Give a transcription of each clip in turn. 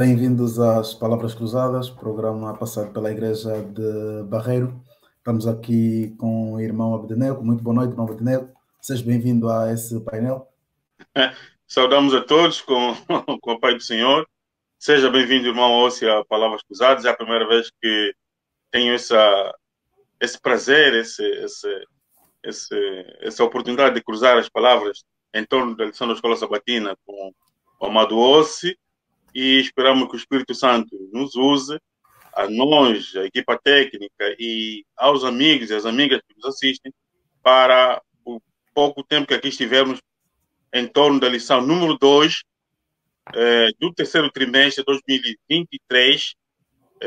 Bem-vindos às Palavras Cruzadas, programa passado pela Igreja de Barreiro. Estamos aqui com o irmão Abdenego. Muito boa noite, irmão Abdenego. Seja bem-vindo a esse painel. Saudamos a todos com a paz do Senhor. Seja bem-vindo, irmão Ossi, a Palavras Cruzadas. É a primeira vez que tenho esse prazer, essa oportunidade de cruzar as palavras em torno da lição da Escola Sabatina com o amado Ossi, e esperamos que o Espírito Santo nos use, a nós, a equipa técnica e aos amigos e às amigas que nos assistem, para o pouco tempo que aqui estivermos em torno da lição número 2 do terceiro trimestre de 2023,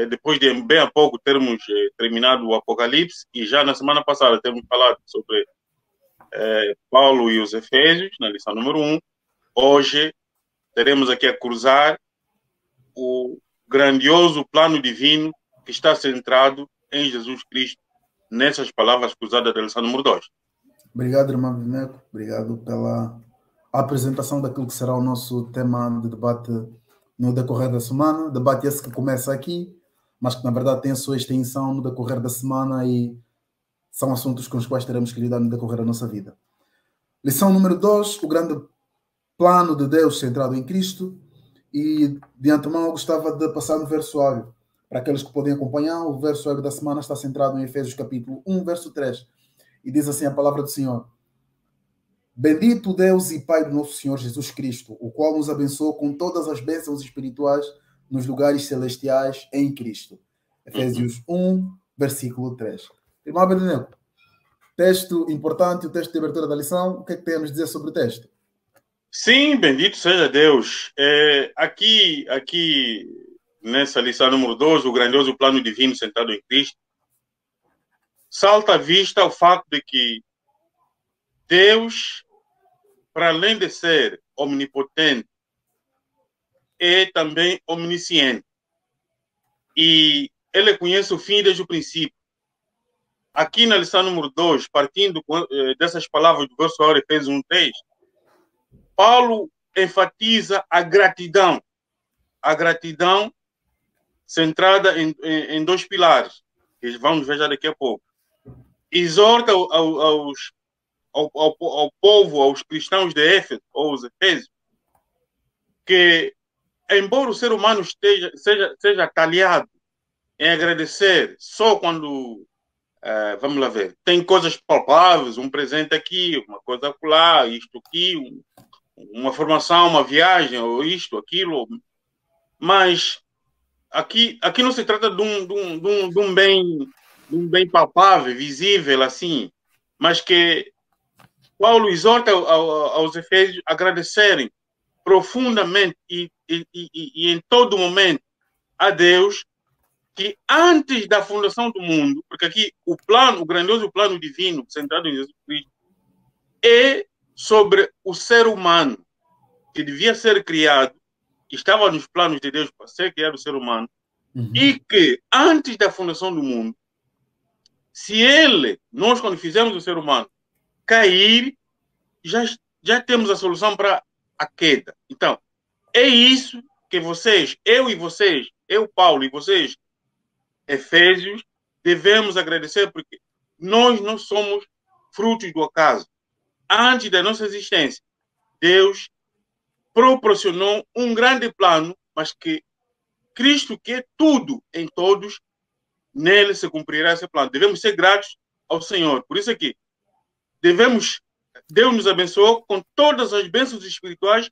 depois de bem a pouco termos terminado o Apocalipse, e já na semana passada temos falado sobre Paulo e os Efésios, na lição número 1. Hoje teremos aqui a cruzar o grandioso plano divino que está centrado em Jesus Cristo, nessas palavras cruzadas da lição número 2. Obrigado, irmão Abdenego. Obrigado pela apresentação daquilo que será o nosso tema de debate no decorrer da semana. Debate esse que começa aqui, mas que na verdade tem a sua extensão no decorrer da semana e são assuntos com os quais teremos que lidar no decorrer da nossa vida. Lição número 2, o grande plano de Deus centrado em Cristo. E de antemão eu gostava de passar no verso áureo. Para aqueles que podem acompanhar, o verso áureo da semana está centrado em Efésios capítulo 1, verso 3. E diz assim a palavra do Senhor: Bendito Deus e Pai do nosso Senhor Jesus Cristo, o qual nos abençoou com todas as bênçãos espirituais nos lugares celestiais em Cristo. Efésios 1, versículo 3. Irmão Abednego, texto importante, o texto de abertura da lição. O que é que tem a nos dizer sobre o texto? Sim, bendito seja Deus. Aqui, nessa lição número 2, o grandioso plano divino sentado em Cristo, salta à vista o fato de que Deus, para além de ser omnipotente, é também omnisciente. E ele conhece o fim desde o princípio. Aqui na lição número 2, partindo dessas palavras do verso áureo, Efésios 1:3, Paulo enfatiza a gratidão centrada em dois pilares, que vamos ver já daqui a pouco. Exorta ao povo, aos cristãos de Éfeso, ou os Efésios, que, embora o ser humano seja talhado em agradecer só quando, vamos lá ver, tem coisas palpáveis, um presente aqui, uma coisa acolá, isto aqui, uma formação, uma viagem, ou isto, aquilo, mas aqui não se trata de um bem palpável, visível, assim, mas que Paulo exorta aos Efésios a agradecerem profundamente e em todo momento a Deus, que antes da fundação do mundo, porque aqui o grandioso plano divino centrado em Jesus Cristo é sobre o ser humano que devia ser criado, que estava nos planos de Deus para ser criado o ser humano, e que antes da fundação do mundo, se ele, nós quando fizemos o ser humano cair, já temos a solução para a queda. Então, é isso que vocês, eu, Paulo, e vocês, Efésios, devemos agradecer, porque nós não somos frutos do acaso. Antes da nossa existência, Deus proporcionou um grande plano, mas que Cristo, que é tudo em todos, nele se cumprirá esse plano. Devemos ser gratos ao Senhor. Por isso aqui, Deus nos abençoou com todas as bênçãos espirituais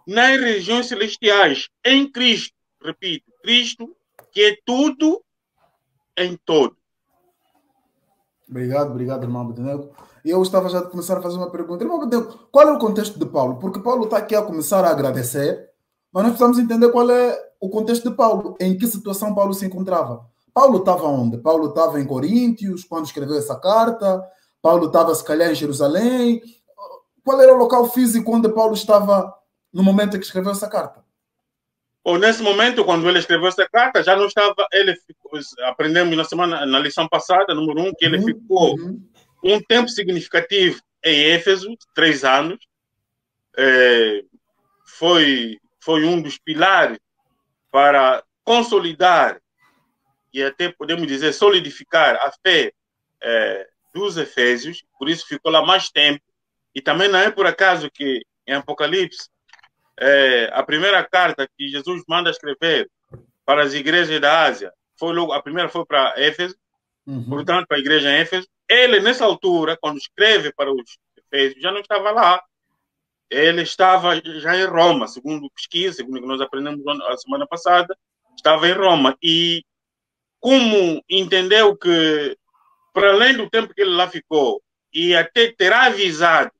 nas regiões celestiais, em Cristo. Repito, Cristo, que é tudo em todo. Obrigado, irmão Abednego. E eu estava já a começar a fazer uma pergunta. Irmão Abednego, qual é o contexto de Paulo? Porque Paulo está aqui a começar a agradecer, mas nós precisamos entender qual é o contexto de Paulo, em que situação Paulo se encontrava. Paulo estava onde? Paulo estava em Coríntios, quando escreveu essa carta? Paulo estava, se calhar, em Jerusalém? Qual era o local físico onde Paulo estava no momento em que escreveu essa carta? Bom, nesse momento, quando ele escreveu essa carta, já não estava. Aprendemos na lição passada, número 1, que ele Uhum, ficou uhum. um tempo significativo em Éfeso, 3 anos. É, foi um dos pilares para consolidar e até podemos dizer solidificar a fé dos Efésios, por isso ficou lá mais tempo. E também não é por acaso que em Apocalipse a primeira carta que Jesus manda escrever para as igrejas da Ásia a primeira foi para Éfeso, portanto para a igreja em Éfeso. Ele nessa altura, quando escreve para os Efésios, já não estava lá. Ele estava já em Roma, segundo pesquisa, segundo o que nós aprendemos a semana passada, estava em Roma. E como entendeu que, para além do tempo que ele lá ficou, e até terá avisado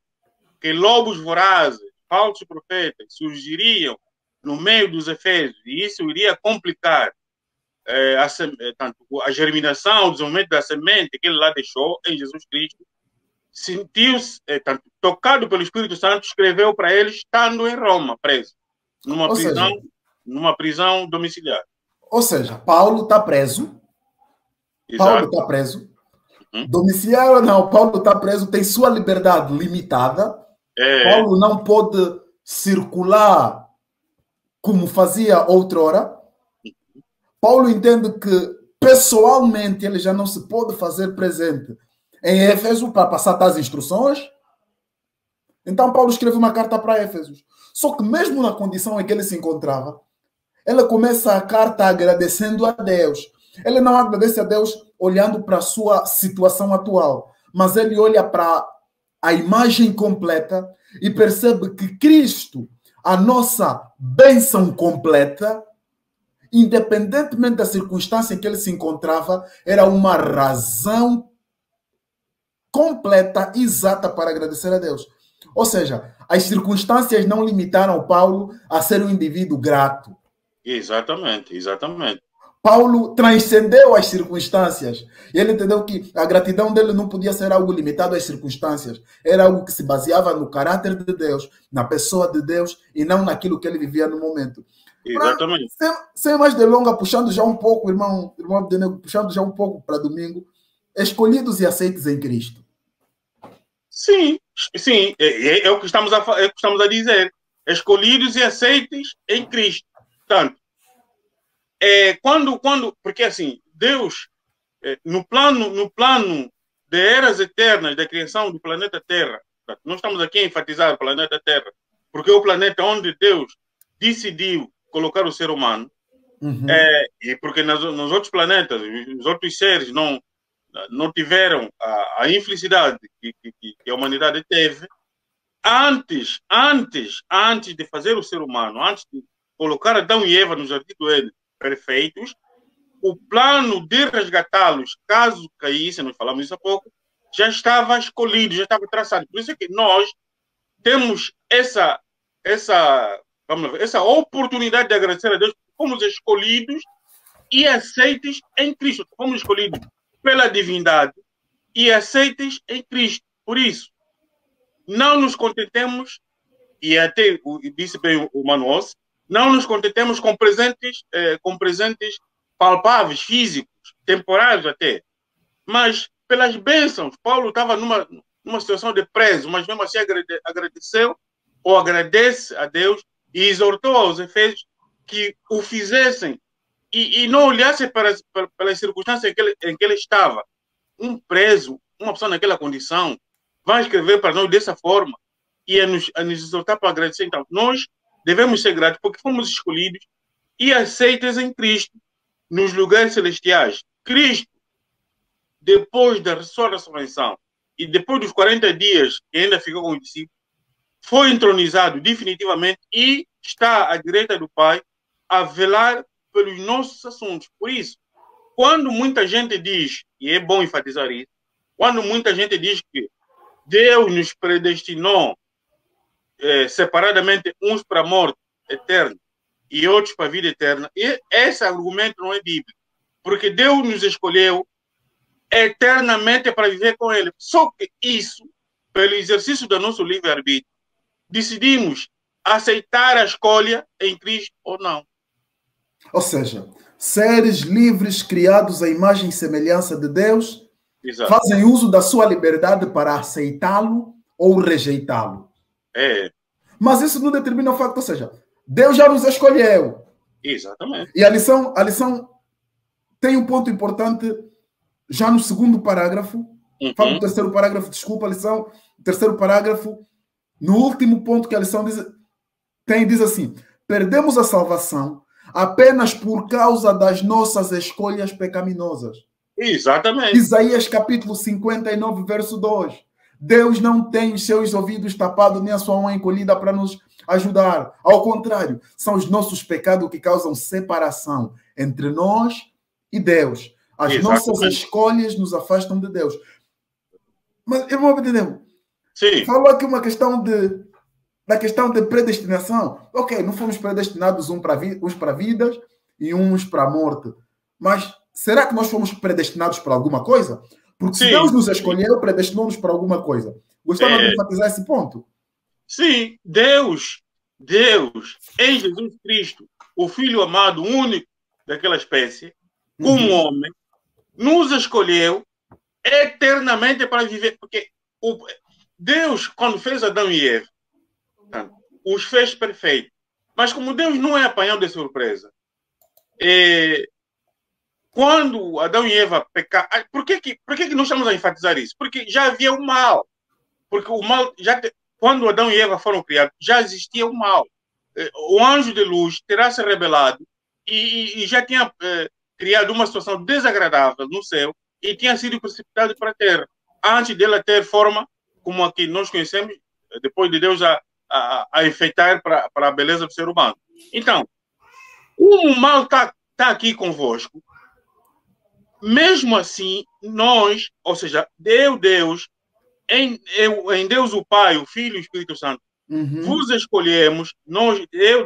que lobos vorazes, falsos profetas, surgiriam no meio dos Efésios, e isso iria complicar a germinação, o desenvolvimento da semente que ele lá deixou em Jesus Cristo, sentiu-se tocado pelo Espírito Santo, escreveu para ele estando em Roma, preso, numa prisão domiciliar. Ou seja, Paulo está preso. Exato. Paulo está preso. Domiciliar ou não, Paulo está preso, tem sua liberdade limitada. Paulo não pode circular como fazia outrora. Paulo entende que pessoalmente ele já não se pode fazer presente em Éfeso para passar tais instruções. Então Paulo escreve uma carta para Éfesos. Só que mesmo na condição em que ele se encontrava, ele começa a carta agradecendo a Deus. Ele não agradece a Deus olhando para a sua situação atual, mas ele olha para a imagem completa e percebe que Cristo, a nossa bênção completa, independentemente da circunstância em que ele se encontrava, era uma razão completa, exata para agradecer a Deus. Ou seja, as circunstâncias não limitaram Paulo a ser um indivíduo grato. Exatamente, exatamente. Paulo transcendeu as circunstâncias. E ele entendeu que a gratidão dele não podia ser algo limitado às circunstâncias. Era algo que se baseava no caráter de Deus, na pessoa de Deus e não naquilo que ele vivia no momento. Exatamente. Sem mais delongas, puxando já um pouco, irmão Abdenego, puxando já um pouco para domingo, escolhidos e aceitos em Cristo. Sim, sim, é o que estamos a dizer. Escolhidos e aceitos em Cristo. Portanto, porque assim, Deus, no plano de eras eternas da criação do planeta Terra, nós estamos aqui a enfatizar o planeta Terra, porque é o planeta onde Deus decidiu colocar o ser humano, e porque nos outros planetas, os outros seres não tiveram a infelicidade que a humanidade teve. Antes de fazer o ser humano, antes de colocar Adão e Eva no jardim do Éden perfeitos, o plano de resgatá-los, caso caíssem, nós falamos isso há pouco, já estava escolhido, já estava traçado. Por isso é que nós temos essa oportunidade de agradecer a Deus, porque fomos escolhidos e aceitos em Cristo. Fomos escolhidos pela divindade e aceitos em Cristo. Por isso, não nos contentemos, e até disse bem o Manuel, não nos contentemos com presentes palpáveis, físicos, temporários até, mas pelas bênçãos. Paulo estava numa situação de preso, mas mesmo assim agradeceu ou agradece a Deus e exortou aos Efésios que o fizessem e não olhassem pelas circunstâncias em que ele estava. Um preso, uma pessoa naquela condição, vai escrever para nós dessa forma e a nos exortar para agradecer. Então, nós devemos ser gratos porque fomos escolhidos e aceitos em Cristo nos lugares celestiais. Cristo, depois da sua ressurreição e depois dos 40 dias que ainda ficou com os discípulos, foi entronizado definitivamente e está à direita do Pai a velar pelos nossos assuntos. Por isso, quando muita gente diz, e é bom enfatizar isso, quando muita gente diz que Deus nos predestinou separadamente uns para a morte eterna e outros para a vida eterna, e esse argumento não é bíblico, porque Deus nos escolheu eternamente para viver com Ele. Só que isso, pelo exercício do nosso livre-arbítrio, decidimos aceitar a escolha em Cristo ou não. Ou seja, seres livres criados à imagem e semelhança de Deus, exato, fazem uso da sua liberdade para aceitá-lo ou rejeitá-lo. Mas isso não determina o facto, ou seja, Deus já nos escolheu. Exatamente. E a lição tem um ponto importante já no segundo parágrafo. Falo do terceiro parágrafo, desculpa, a lição. Terceiro parágrafo, no último ponto que a lição diz assim: perdemos a salvação apenas por causa das nossas escolhas pecaminosas. Exatamente. Isaías capítulo 59, verso 2. Deus não tem os seus ouvidos tapados nem a sua mão encolhida para nos ajudar. Ao contrário, são os nossos pecados que causam separação entre nós e Deus. As nossas escolhas nos afastam de Deus. Mas, irmão, entendeu? Sim. Falou aqui uma questão da questão de predestinação. Ok, não fomos predestinados uns para vidas e uns para a morte. Mas será que nós fomos predestinados para alguma coisa? Porque se Deus nos escolheu, predestinou-nos para alguma coisa. Gostava de enfatizar esse ponto. Sim, Deus, em Jesus Cristo, o Filho amado, único daquela espécie, como homem, nos escolheu eternamente para viver. Porque Deus, quando fez Adão e Eva, os fez perfeitos. Mas como Deus não é apanhado de surpresa, quando Adão e Eva pecaram... Por que nós estamos a enfatizar isso? Porque já havia o mal. Porque o mal, quando Adão e Eva foram criados, já existia o mal. O anjo de luz terá se rebelado e já tinha criado uma situação desagradável no céu e tinha sido precipitado para a terra, antes dela ter forma como a que nós conhecemos, depois de Deus a enfeitar para a beleza do ser humano. Então, o mal está aqui convosco. Mesmo assim, nós, ou seja, Deus, em Deus o Pai, o Filho e o Espírito Santo, vos escolhemos,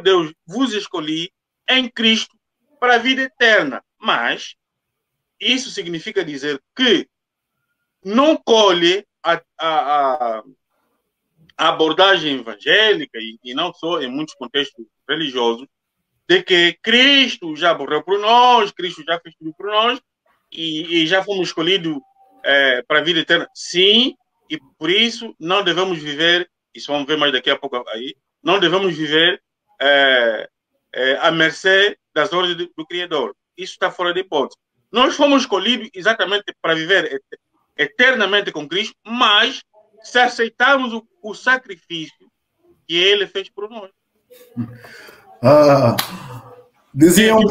Deus, vos escolhi em Cristo para a vida eterna. Mas isso significa dizer que não colhe a abordagem evangélica, e não só em muitos contextos religiosos, de que Cristo já morreu por nós, Cristo já fez tudo por nós, e já fomos escolhidos para a vida eterna. Sim, e por isso não devemos viver, isso vamos ver mais daqui a pouco aí, não devemos viver à mercê das ordens do Criador. Isso está fora de hipótese. Nós fomos escolhidos exatamente para viver eternamente com Cristo, mas se aceitarmos o sacrifício que Ele fez por nós. Dizia um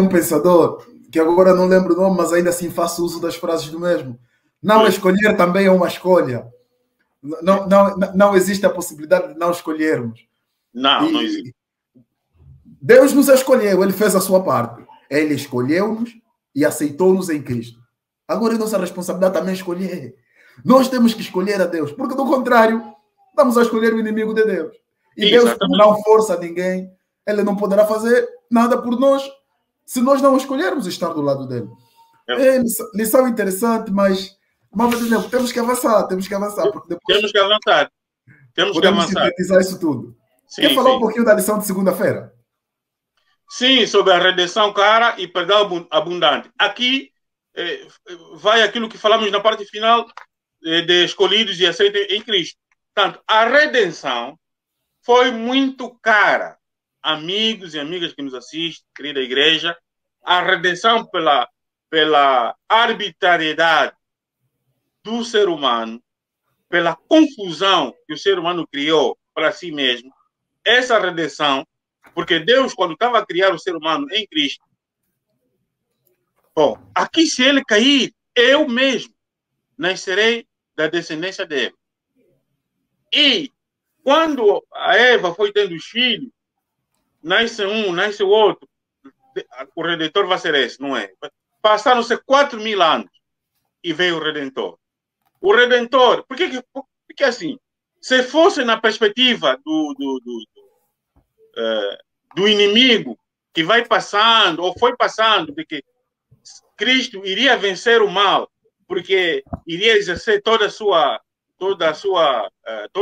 pensador, que agora não lembro o nome, mas ainda assim faço uso das frases do mesmo. Não escolher também é uma escolha. Não existe a possibilidade de não escolhermos. Não existe. Deus nos escolheu, Ele fez a sua parte. Ele escolheu-nos e aceitou-nos em Cristo. Agora é nossa responsabilidade também escolher. Nós temos que escolher a Deus, porque do contrário, estamos a escolher o inimigo de Deus. E Deus, como não força ninguém, Ele não poderá fazer nada por nós se nós não escolhermos estar do lado dele. É lição interessante, mas temos que avançar, porque depois temos que avançar. Podemos sintetizar isso tudo. Quer falar um pouquinho da lição de segunda-feira? Sim, sobre a redenção clara e perdão abundante. Aqui vai aquilo que falamos na parte final de escolhidos e aceitos em Cristo. Portanto, a redenção foi muito cara. Amigos e amigas que nos assistem, querida igreja, a redenção pela arbitrariedade do ser humano, pela confusão que o ser humano criou para si mesmo, essa redenção, porque Deus, quando estava a criar o ser humano em Cristo, bom, aqui se ele cair, eu mesmo nascerei da descendência dele. E quando a Eva foi tendo os filhos, nasce um, nasce o outro, o Redentor vai ser esse, não é? Passaram-se 4.000 anos e veio o Redentor. O Redentor, porque assim, se fosse na perspectiva do inimigo que vai passando, ou foi passando, de que Cristo iria vencer o mal, porque iria exercer todo o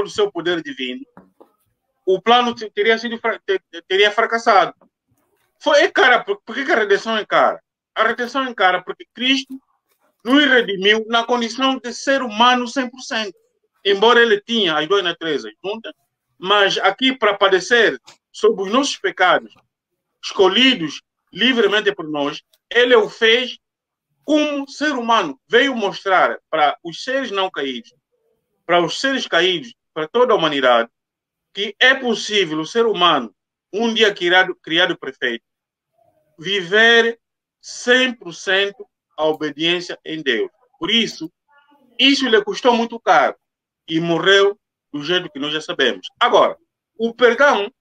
seu poder divino, o plano teria fracassado. É cara, por que a redenção é cara? A redenção é cara porque Cristo nos redimiu na condição de ser humano 100%. Embora ele tinha as duas naturezas juntas, mas aqui para padecer sobre os nossos pecados, escolhidos livremente por nós, ele o fez como ser humano. Veio mostrar para os seres não caídos, para os seres caídos, para toda a humanidade, que é possível o ser humano, um dia criado perfeito, viver 100% a obediência em Deus. Por isso lhe custou muito caro e morreu do jeito que nós já sabemos. Agora, o perdão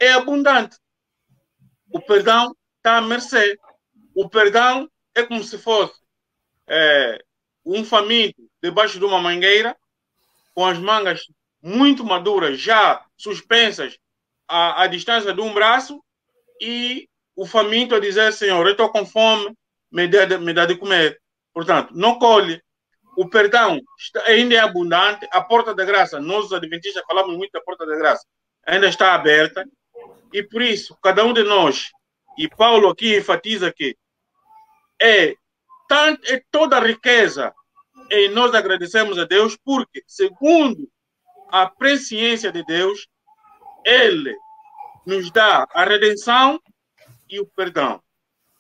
é abundante. O perdão está à mercê. O perdão é como se fosse um faminto debaixo de uma mangueira, com as mangas muito maduras, já suspensas à distância de um braço, e o faminto a dizer: Senhor, eu estou com fome, me dá de comer. Portanto, não colhe. O perdão ainda é abundante. A porta da graça, nós os adventistas falamos muito da porta da graça, ainda está aberta. E por isso, cada um de nós, e Paulo aqui enfatiza que é toda a riqueza em nós agradecemos a Deus, porque, segundo a presciência de Deus, Ele nos dá a redenção e o perdão.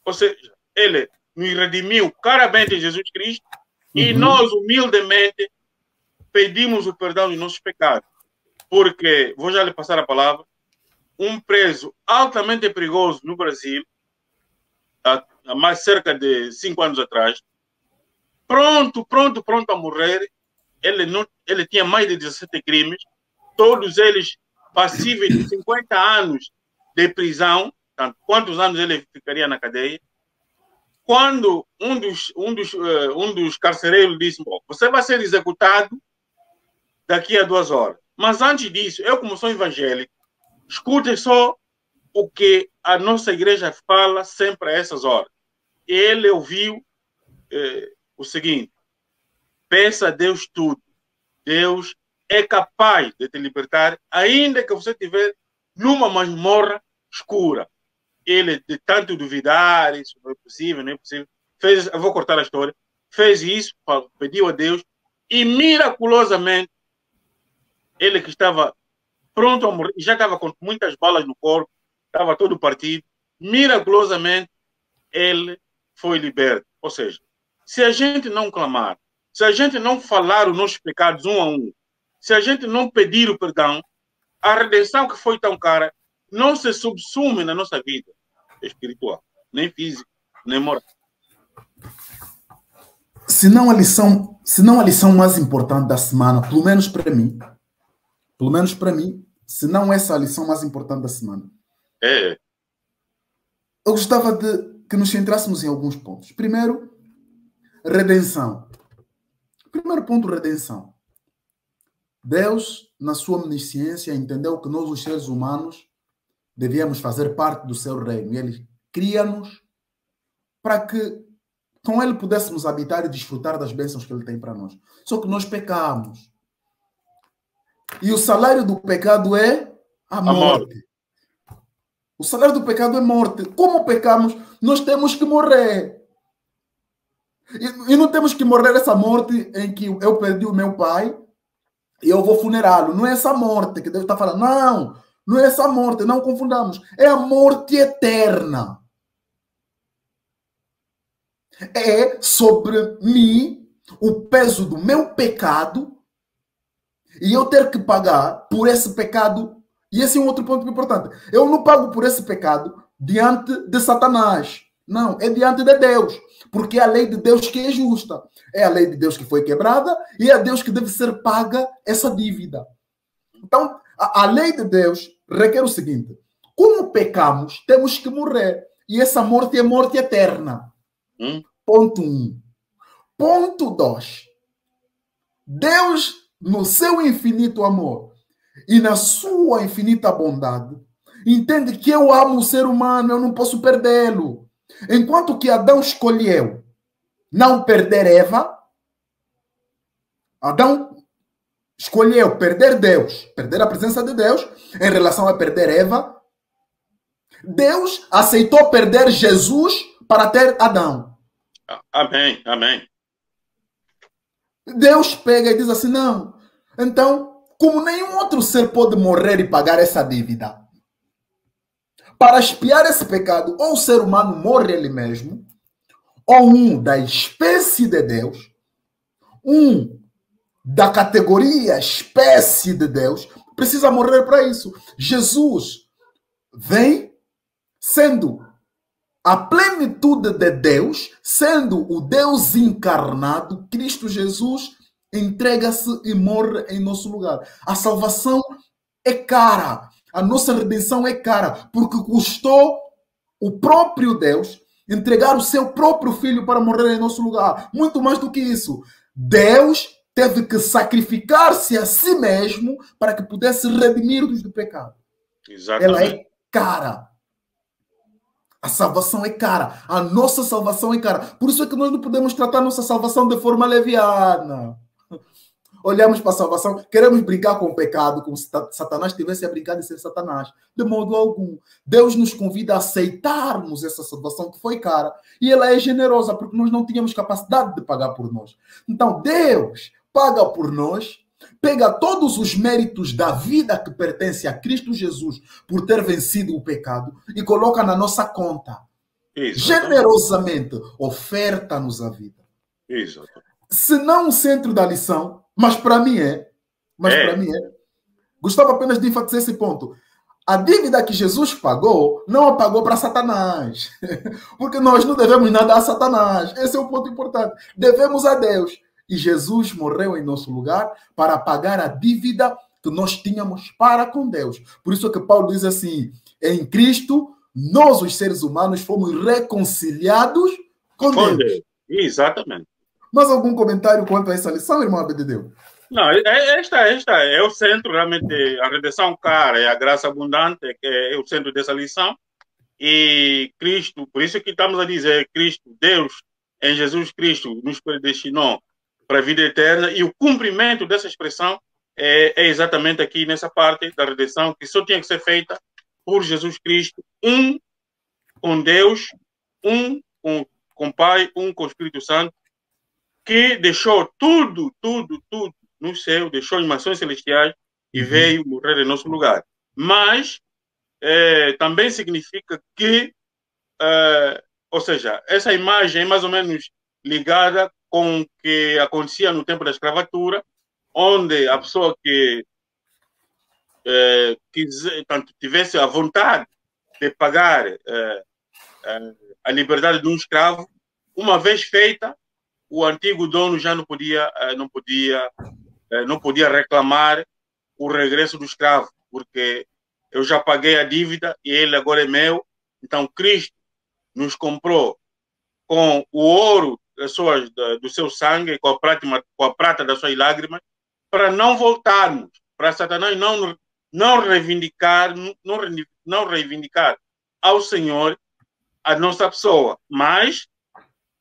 Ou seja, Ele nos redimiu caramente em Jesus Cristo, e nós, humildemente, pedimos o perdão dos nossos pecados. Porque, vou já lhe passar a palavra, um preso altamente perigoso no Brasil, há mais cerca de 5 anos atrás, pronto a morrer. Ele tinha mais de 17 crimes, todos eles passíveis de 50 anos de prisão. Portanto, quantos anos ele ficaria na cadeia? Quando um dos carcereiros disse: bom, você vai ser executado daqui a 2 horas. Mas antes disso, eu, como sou evangélico, escute só o que a nossa igreja fala sempre a essas horas. Ele ouviu o seguinte: peça a Deus tudo. Deus é capaz de te libertar, ainda que você estiver numa masmorra escura. Ele, de tanto duvidar, isso não é possível, eu vou cortar a história, fez isso, pediu a Deus, e miraculosamente, ele que estava pronto a morrer, já estava com muitas balas no corpo, estava todo partido, miraculosamente, ele foi liberto. Ou seja, se a gente não clamar, se a gente não falar os nossos pecados um a um, se a gente não pedir o perdão, a redenção que foi tão cara não se subsume na nossa vida espiritual, nem física, nem moral. Se não a lição mais importante da semana, pelo menos para mim, se não essa a lição mais importante da semana, eu gostava de que nos centrássemos em alguns pontos. Primeiro, redenção. Primeiro ponto, redenção. Deus, na sua omnisciência, entendeu que nós, os seres humanos, devíamos fazer parte do seu reino. E Ele cria-nos para que com Ele pudéssemos habitar e desfrutar das bênçãos que Ele tem para nós. Só que nós pecamos. E o salário do pecado é a morte. O salário do pecado é morte. Como pecamos, nós temos que morrer. E não temos que morrer essa morte em que eu perdi o meu pai e eu vou funerá-lo. Não é essa morte que Deus está falando. Não, não é essa morte. Não confundamos. É a morte eterna. É sobre mim o peso do meu pecado e eu ter que pagar por esse pecado. E esse é um outro ponto importante. Eu não pago por esse pecado diante de Satanás. Não, é diante de Deus. Porque é a lei de Deus que é justa. É a lei de Deus que foi quebrada e é a Deus que deve ser paga essa dívida. Então, a lei de Deus requer o seguinte: como pecamos, temos que morrer. E essa morte é morte eterna. Ponto 1. Ponto 2. Deus, no seu infinito amor e na sua infinita bondade, entende que eu amo o ser humano, eu não posso perdê-lo. Enquanto que Adão escolheu não perder Eva, Adão escolheu perder Deus, perder a presença de Deus em relação a perder Eva. Deus aceitou perder Jesus para ter Adão. Amém, amém. Deus pega e diz assim: não, então, como nenhum outro ser pode morrer e pagar essa dívida, para expiar esse pecado, ou o ser humano morre ele mesmo, ou um da espécie de Deus, um da categoria espécie de Deus, precisa morrer para isso. Jesus vem sendo a plenitude de Deus, sendo o Deus encarnado, Cristo Jesus entrega-se e morre em nosso lugar. A salvação é cara, a nossa redenção é cara, porque custou o próprio Deus entregar o seu próprio filho para morrer em nosso lugar. Muito mais do que isso, Deus teve que sacrificar-se a si mesmo para que pudesse redimir-nos do pecado. Exatamente. Ela é cara. A salvação é cara. A nossa salvação é cara. Por isso é que nós não podemos tratar a nossa salvação de forma leviana. Olhamos para a salvação, queremos brincar com o pecado, como se Satanás tivesse a brincar de ser Satanás. De modo algum. Deus nos convida a aceitarmos essa salvação que foi cara. E ela é generosa, porque nós não tínhamos capacidade de pagar por nós. Então, Deus paga por nós, pega todos os méritos da vida que pertence a Cristo Jesus por ter vencido o pecado e coloca na nossa conta. Generosamente, oferta-nos a vida. Exato. Se não o centro da lição, mas para mim é. Para mim é. Gostava apenas de enfatizar esse ponto. A dívida que Jesus pagou, não a pagou para Satanás. Porque nós não devemos nada a Satanás. Esse é o ponto importante. Devemos a Deus. E Jesus morreu em nosso lugar para pagar a dívida que nós tínhamos para com Deus. Por isso é que Paulo diz assim, em Cristo, nós, os seres humanos, fomos reconciliados com Deus. Exatamente. Mais algum comentário quanto a essa lição, irmão Abededeu? Não, esta é o centro, realmente, a redenção cara, é a graça abundante, é o centro dessa lição. E Cristo, por isso que estamos a dizer, Cristo, Deus, em Jesus Cristo, nos predestinou para a vida eterna, e o cumprimento dessa expressão é exatamente aqui nessa parte da redenção, que só tinha que ser feita por Jesus Cristo, um com Deus, um com o Pai, um com o Espírito Santo, que deixou tudo no céu, deixou em mansões celestiais e veio morrer em nosso lugar. Mas também significa que, ou seja, essa imagem é mais ou menos ligada com o que acontecia no tempo da escravatura, onde a pessoa que tivesse a vontade de pagar a liberdade de um escravo, uma vez feita, o antigo dono já não podia reclamar o regresso do escravo, porque eu já paguei a dívida e ele agora é meu. Então Cristo nos comprou com o ouro do seu sangue, com a prata das suas lágrimas, para não voltarmos, para Satanás não reivindicar ao Senhor a nossa pessoa. Mas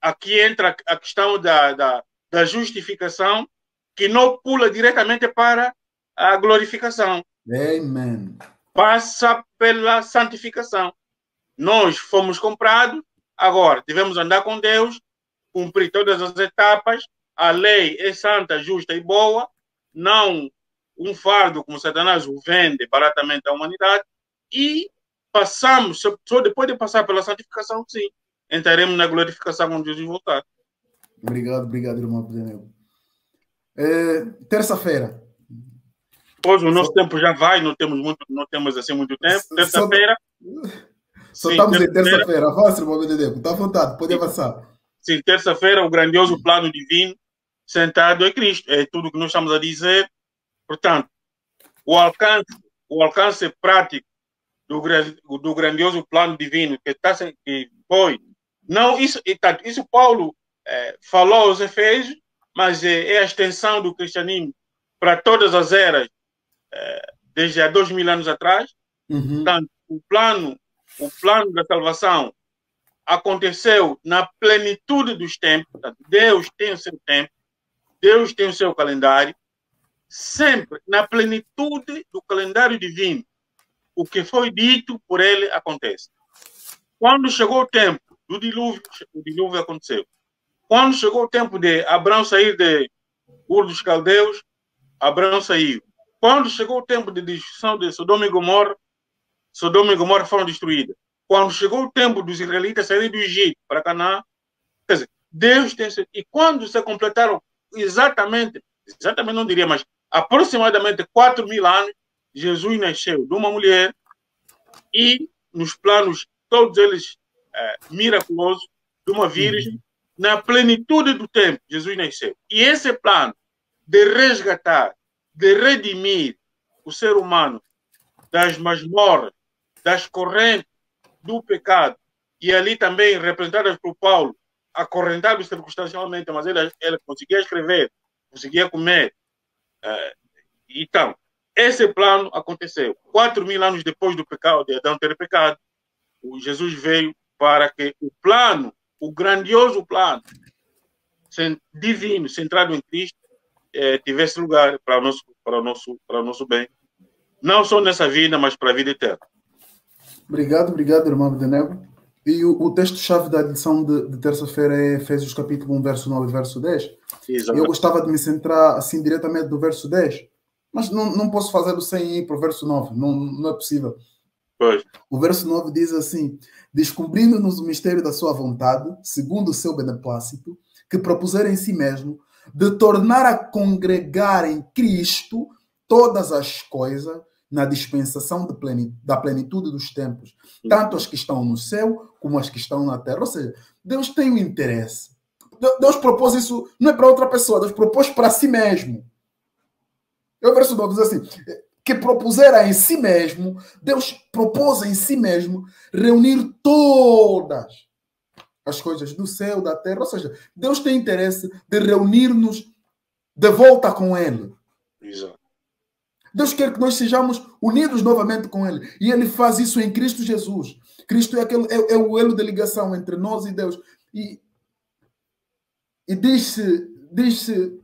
aqui entra a questão da justificação, que não pula diretamente para a glorificação. Amen. Passa pela santificação. Nós fomos comprados, agora devemos andar com Deus, cumprir todas as etapas. A lei é santa, justa e boa, não um fardo como Satanás o vende baratamente à humanidade, e passamos, só depois de passar pela santificação, sim, entraremos na glorificação quando Jesus voltar. Obrigado, irmão Abededeu. Terça-feira. Pois o nosso tempo já vai, não temos assim muito tempo. Terça-feira. Só estamos em terça-feira. Avança, irmão Abededeu. Está à vontade, pode avançar. Sim, terça-feira, o grandioso plano divino sentado é Cristo. É tudo que nós estamos a dizer. Portanto, o alcance prático do grandioso plano divino que foi. Não, isso Paulo falou aos Efésios, mas é a extensão do cristianismo para todas as eras, desde há 2000 anos atrás. Portanto, o plano da salvação aconteceu na plenitude dos tempos. Portanto, Deus tem o seu tempo, Deus tem o seu calendário, sempre na plenitude do calendário divino. O que foi dito por ele acontece. Quando chegou o tempo do dilúvio, o dilúvio aconteceu. Quando chegou o tempo de Abraão sair de Ur dos Caldeus, Abraão saiu. Quando chegou o tempo de destruição de Sodoma e Gomorra, Sodoma e Gomorra foram destruídas. Quando chegou o tempo dos israelitas saírem do Egito para Canaã, quer dizer, Deus tem... E quando se completaram exatamente não diria, mas aproximadamente 4.000 anos, Jesus nasceu de uma mulher e nos planos, todos eles miraculosos, de uma virgem, na plenitude do tempo, Jesus nasceu. E esse plano de resgatar, de redimir o ser humano das masmorras, das correntes do pecado, e ali também representadas por Paulo, acorrentado circunstancialmente, mas ele conseguia escrever, conseguia comer. Então, esse plano aconteceu. 4.000 anos depois do pecado, de Adão ter pecado, o Jesus veio para que o plano, o grandioso plano divino, centrado em Cristo, tivesse lugar para o nosso bem. Não só nessa vida, mas para a vida eterna. Obrigado, irmão Abdenego. E o texto-chave da lição de terça-feira é Efésios capítulo 1, verso 9 e verso 10. Eu gostava de me centrar assim diretamente no verso 10, mas não posso fazê-lo sem ir para o verso 9. Não é possível. Pois. O verso 9 diz assim: descobrindo-nos o mistério da sua vontade, segundo o seu beneplácito, que propuseram em si mesmo, de tornar a congregar em Cristo todas as coisas na dispensação da plenitude dos tempos, tanto as que estão no céu como as que estão na terra. Ou seja, Deus tem um interesse. Deus propôs isso, não é para outra pessoa, Deus propôs para si mesmo. O verso 9 diz assim: que propusera em si mesmo, Deus propôs em si mesmo reunir todas as coisas do céu, da terra. Ou seja, Deus tem interesse de reunir-nos de volta com Ele. Exato. Deus quer que nós sejamos unidos novamente com Ele. E Ele faz isso em Cristo Jesus. Cristo é o elo de ligação entre nós e Deus. E diz-se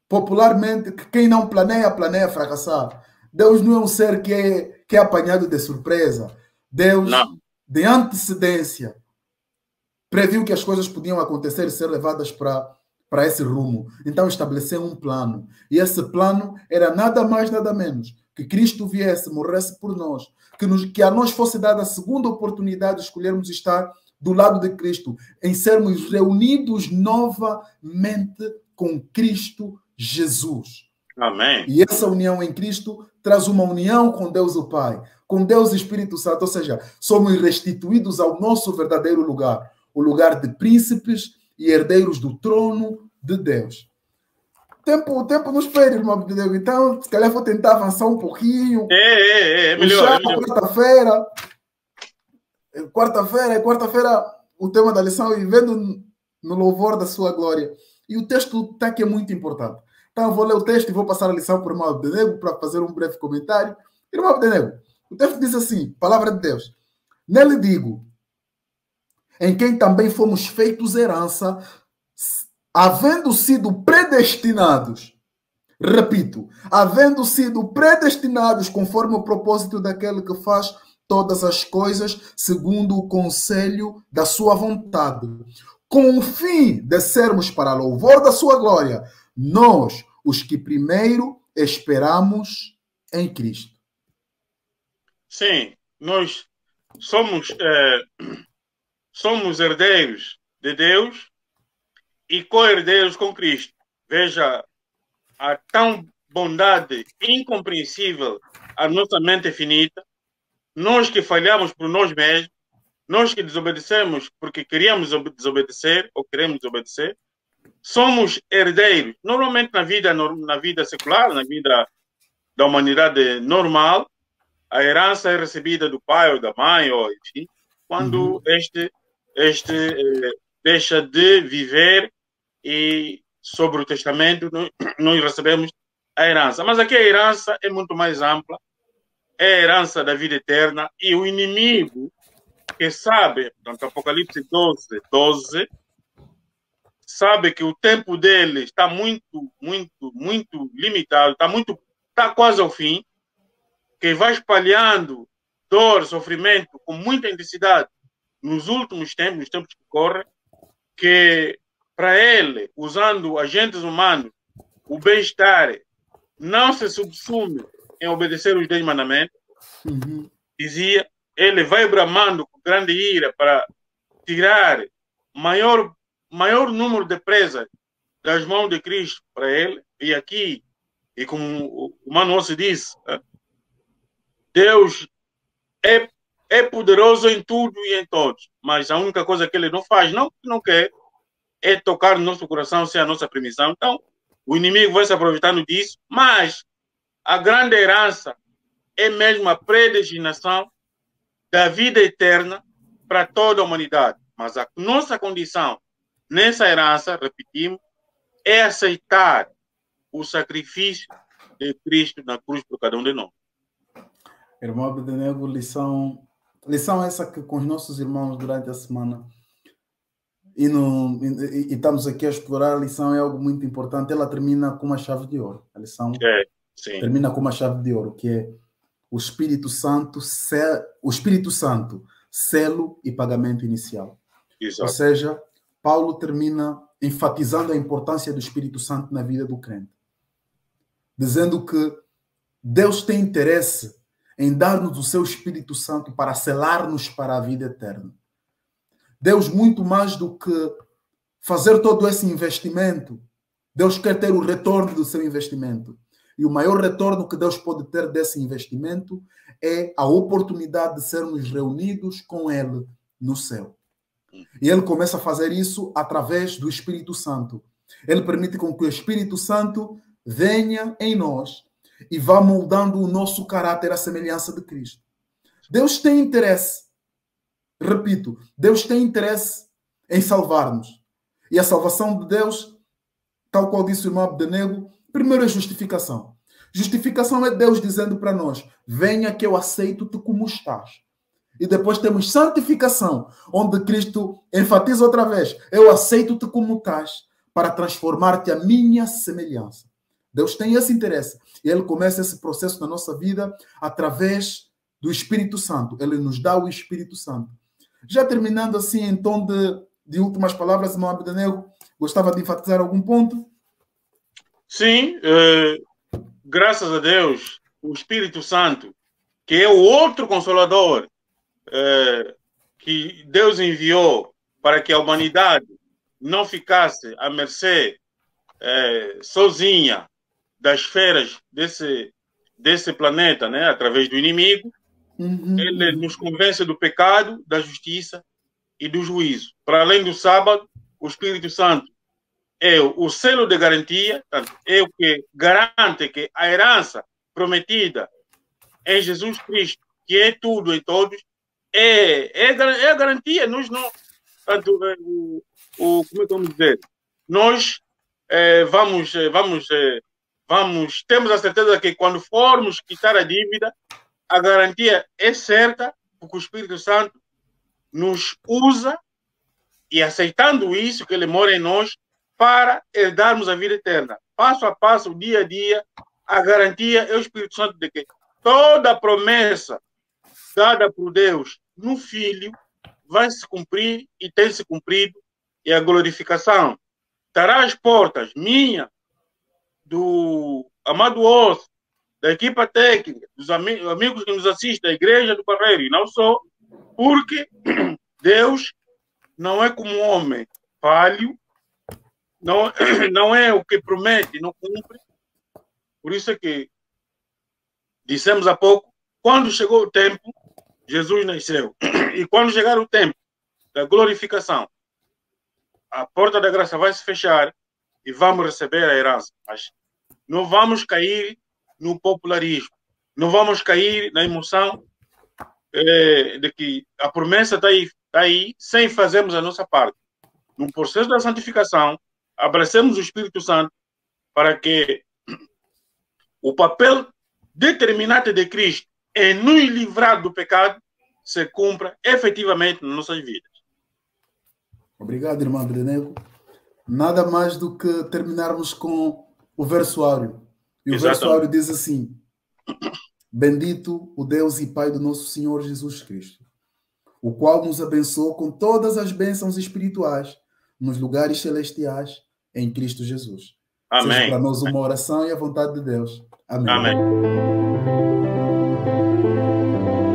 popularmente que quem não planeia fracassar. Deus não é um ser que é apanhado de surpresa. Deus, de antecedência, previu que as coisas podiam acontecer e ser levadas para esse rumo. Então estabeleceu um plano. E esse plano era nada mais, nada menos que Cristo viesse, morresse por nós, que a nós fosse dada a segunda oportunidade de escolhermos estar do lado de Cristo, em sermos reunidos novamente com Cristo Jesus. Amém. E essa união em Cristo traz uma união com Deus o Pai, com Deus o Espírito Santo, ou seja, somos restituídos ao nosso verdadeiro lugar, o lugar de príncipes e herdeiros do trono de Deus. O tempo nos pede, irmão Abdenego. Então, se calhar vou tentar avançar um pouquinho. É melhor. Quarta-feira, o tema da lição, vivendo no louvor da sua glória. E o texto está aqui é muito importante. Então, eu vou ler o texto e vou passar a lição para o irmão Abdenego para fazer um breve comentário. Irmão Abdenego, o texto diz assim, palavra de Deus: nele digo, em quem também fomos feitos herança, havendo sido predestinados, repito, havendo sido predestinados conforme o propósito daquele que faz todas as coisas segundo o conselho da sua vontade, com o fim de sermos para louvor da sua glória, nós, os que primeiro esperamos em Cristo. Sim, nós somos herdeiros de Deus e co-herdeiros com Cristo. Veja a tão bondade incompreensível, a nossa mente é finita. Nós que falhamos por nós mesmos, nós que desobedecemos porque queríamos desobedecer ou queremos desobedecer, somos herdeiros. Normalmente na vida secular, na vida da humanidade normal, a herança é recebida do pai ou da mãe, ou enfim, quando este deixa de viver e sobre o testamento nós recebemos a herança. Mas aqui a herança é muito mais ampla, é a herança da vida eterna, e o inimigo que sabe, portanto, Apocalipse 12, sabe que o tempo dele está muito limitado, está quase ao fim, que vai espalhando dor, sofrimento com muita intensidade nos últimos tempos, nos tempos que correm, que para ele, usando agentes humanos, o bem-estar não se subsume em obedecer os 10 mandamentos, Dizia, ele vai bramando com grande ira para tirar maior número de presas das mãos de Cristo para ele. E aqui, e como o Manuel se diz, Deus é poderoso em tudo e em todos, mas a única coisa que ele não faz, não quer, é tocar no nosso coração sem a nossa permissão. Então, o inimigo vai se aproveitando disso, mas a grande herança é mesmo a predestinação da vida eterna para toda a humanidade. Mas a nossa condição nessa herança, repetimos, é aceitar o sacrifício de Cristo na cruz por cada um de nós. Irmão Abdenego, lição essa que com os nossos irmãos durante a semana e estamos aqui a explorar. A lição é algo muito importante. Ela termina com uma chave de ouro. A lição termina com uma chave de ouro, que é o Espírito Santo, selo e pagamento inicial. Exato. Ou seja, Paulo termina enfatizando a importância do Espírito Santo na vida do crente, dizendo que Deus tem interesse em dar-nos o seu Espírito Santo para selar-nos para a vida eterna. Deus, muito mais do que fazer todo esse investimento, Deus quer ter o retorno do seu investimento. E o maior retorno que Deus pode ter desse investimento é a oportunidade de sermos reunidos com Ele no céu. E Ele começa a fazer isso através do Espírito Santo. Ele permite com que o Espírito Santo venha em nós e vá moldando o nosso caráter à semelhança de Cristo. Deus tem interesse, repito, Deus tem interesse em salvar-nos. E a salvação de Deus, tal qual disse o irmão Abdenego, primeiro é justificação. Justificação é Deus dizendo para nós: venha que eu aceito-te como estás. E depois temos santificação, onde Cristo enfatiza outra vez: eu aceito-te como estás, para transformar-te à minha semelhança. Deus tem esse interesse. E Ele começa esse processo na nossa vida através do Espírito Santo. Ele nos dá o Espírito Santo. Já terminando assim, em tom de últimas palavras, irmão Abdenego, gostava de enfatizar algum ponto? Sim, graças a Deus, o Espírito Santo, que é o outro Consolador que Deus enviou para que a humanidade não ficasse à mercê sozinha das esferas desse planeta, né, através do inimigo. Ele nos convence do pecado, da justiça e do juízo. Para além do sábado, o Espírito Santo é o selo de garantia, é o que garante que a herança prometida em Jesus Cristo, que é tudo em todos, é a garantia. Nós não, tanto, como é que vamos dizer? Nós temos a certeza que quando formos quitar a dívida, a garantia é certa, porque o Espírito Santo nos usa, e aceitando isso, que ele mora em nós, para herdarmos a vida eterna. Passo a passo, dia a dia, a garantia é o Espírito Santo de que toda a promessa dada por Deus no Filho vai se cumprir e tem se cumprido, e a glorificação estará às portas, minha, do amado Osso, da equipa técnica, dos amigos que nos assistem, da Igreja do Barreiro, e não só, porque Deus não é como um homem falho, não é o que promete, não cumpre. Por isso é que dissemos há pouco, quando chegou o tempo, Jesus nasceu. E quando chegar o tempo da glorificação, a porta da graça vai se fechar e vamos receber a herança. Mas não vamos cair no popularismo, não vamos cair na emoção de que a promessa está aí, sem fazermos a nossa parte. No processo da santificação, abracemos o Espírito Santo para que o papel determinante de Cristo em nos livrar do pecado se cumpra efetivamente nas nossas vidas. Obrigado, irmão Abdenego. Nada mais do que terminarmos com o versuário. E o versuário diz assim: bendito o Deus e Pai do nosso Senhor Jesus Cristo, o qual nos abençoou com todas as bênçãos espirituais nos lugares celestiais em Cristo Jesus. Amém. Seja para nós uma oração e a vontade de Deus. Amém. Amém.